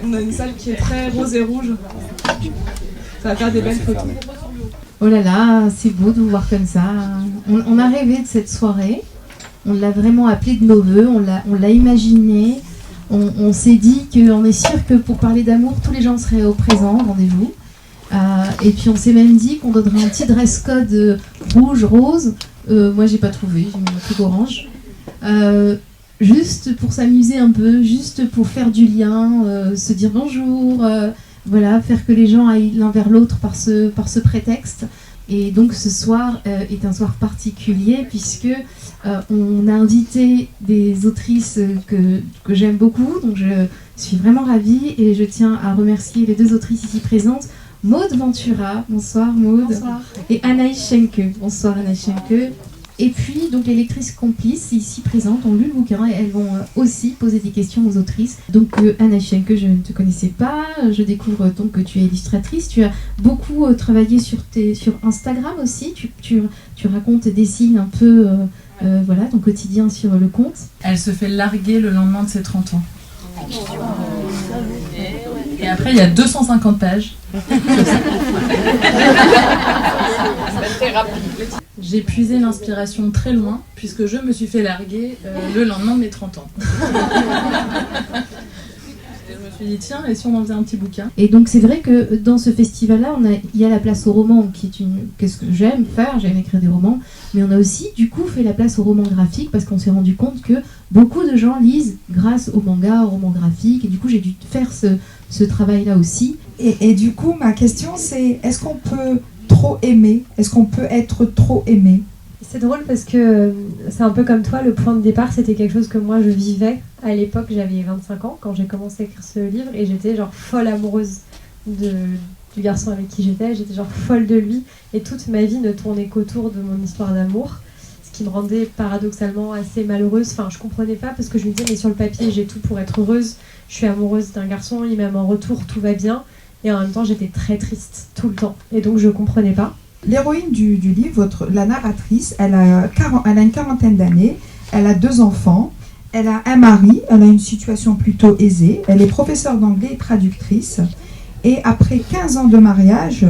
On a une salle qui est très rose et rouge. Ça va faire des belles photos. Oh là là, c'est beau de vous voir comme ça. On a rêvé de cette soirée. On l'a vraiment appelée de nos voeux. On l'a imaginée. On s'est dit qu'on est sûr que pour parler d'amour, tous les gens seraient au présent, au rendez-vous. Et puis on s'est même dit qu'on donnerait un petit dress code rouge, rose. Moi j'ai pas trouvé, j'ai mis un truc orange. Juste pour s'amuser un peu, juste pour faire du lien, se dire bonjour, voilà, faire que les gens aillent l'un vers l'autre par ce prétexte. Et donc ce soir est un soir particulier puisque on a invité des autrices que j'aime beaucoup, donc je suis vraiment ravie et je tiens à remercier les deux autrices ici présentes, Maud Ventura, bonsoir Maud. Bonsoir. Et Anaïs Schenke, bonsoir Anaïs Schenke. Et puis, donc, les lectrices complices ici présentes ont lu le bouquin et elles vont aussi poser des questions aux autrices. Donc, Anaïs Schenke, je ne te connaissais pas. Je découvre donc que tu es illustratrice. Tu as beaucoup travaillé sur Instagram aussi. Tu racontes, dessines un peu voilà, ton quotidien sur le compte. Elle se fait larguer le lendemain de ses 30 ans. Et après, il y a 250 pages. J'ai puisé l'inspiration très loin, puisque je me suis fait larguer le lendemain de mes 30 ans. Et je me suis dit, tiens, et si on en faisait un petit bouquin ? Et donc c'est vrai que dans ce festival-là, il y a la place au roman, qu'est-ce que j'aime faire, j'aime écrire des romans, mais on a aussi du coup fait la place au roman graphique, parce qu'on s'est rendu compte que beaucoup de gens lisent grâce au manga, au roman graphique, et du coup j'ai dû faire ce travail-là aussi. Et du coup, ma question c'est, est-ce qu'on peut trop aimer ? Est-ce qu'on peut être trop aimé ? C'est drôle parce que c'est un peu comme toi, le point de départ c'était quelque chose que moi je vivais. À l'époque j'avais 25 ans quand j'ai commencé à écrire ce livre et j'étais genre folle amoureuse du garçon avec qui j'étais genre folle de lui et toute ma vie ne tournait qu'autour de mon histoire d'amour. Ce qui me rendait paradoxalement assez malheureuse, enfin je comprenais pas parce que je me disais mais sur le papier j'ai tout pour être heureuse, je suis amoureuse d'un garçon, il m'aime en retour, tout va bien. Et en même temps, j'étais très triste tout le temps. Et donc, je comprenais pas. L'héroïne du livre, la narratrice, elle a une quarantaine d'années, elle a 2 enfants, elle a un mari, elle a une situation plutôt aisée, elle est professeure d'anglais et traductrice. Et après 15 ans de mariage,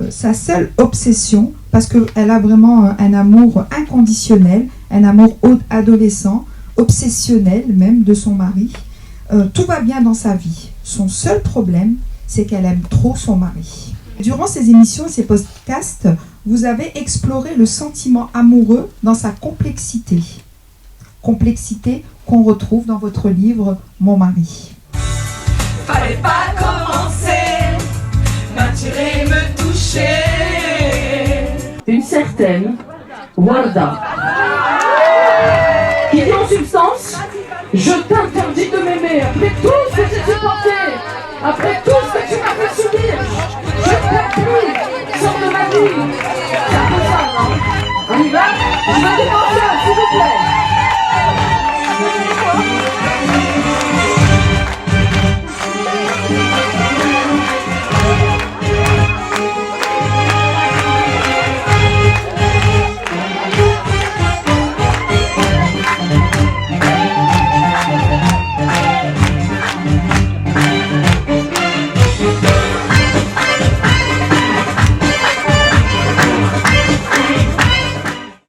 sa seule obsession, parce qu'elle a vraiment un amour inconditionnel, un amour adolescent, obsessionnel même de son mari, tout va bien dans sa vie. Son seul problème, c'est qu'elle aime trop son mari. Durant ces émissions et ces podcasts, vous avez exploré le sentiment amoureux dans sa complexité. Complexité qu'on retrouve dans votre livre « Mon mari ». Fallait pas commencer, m'attirer, me toucher. Une certaine Warda qui dit en substance: je t'interdis de m'aimer après tout ce que j'ai supporté, après tout ce que tu m'as fait subir. Je t'aime plus, sors de ma vie. C'est un peu ça, non ? On y va ? Je vais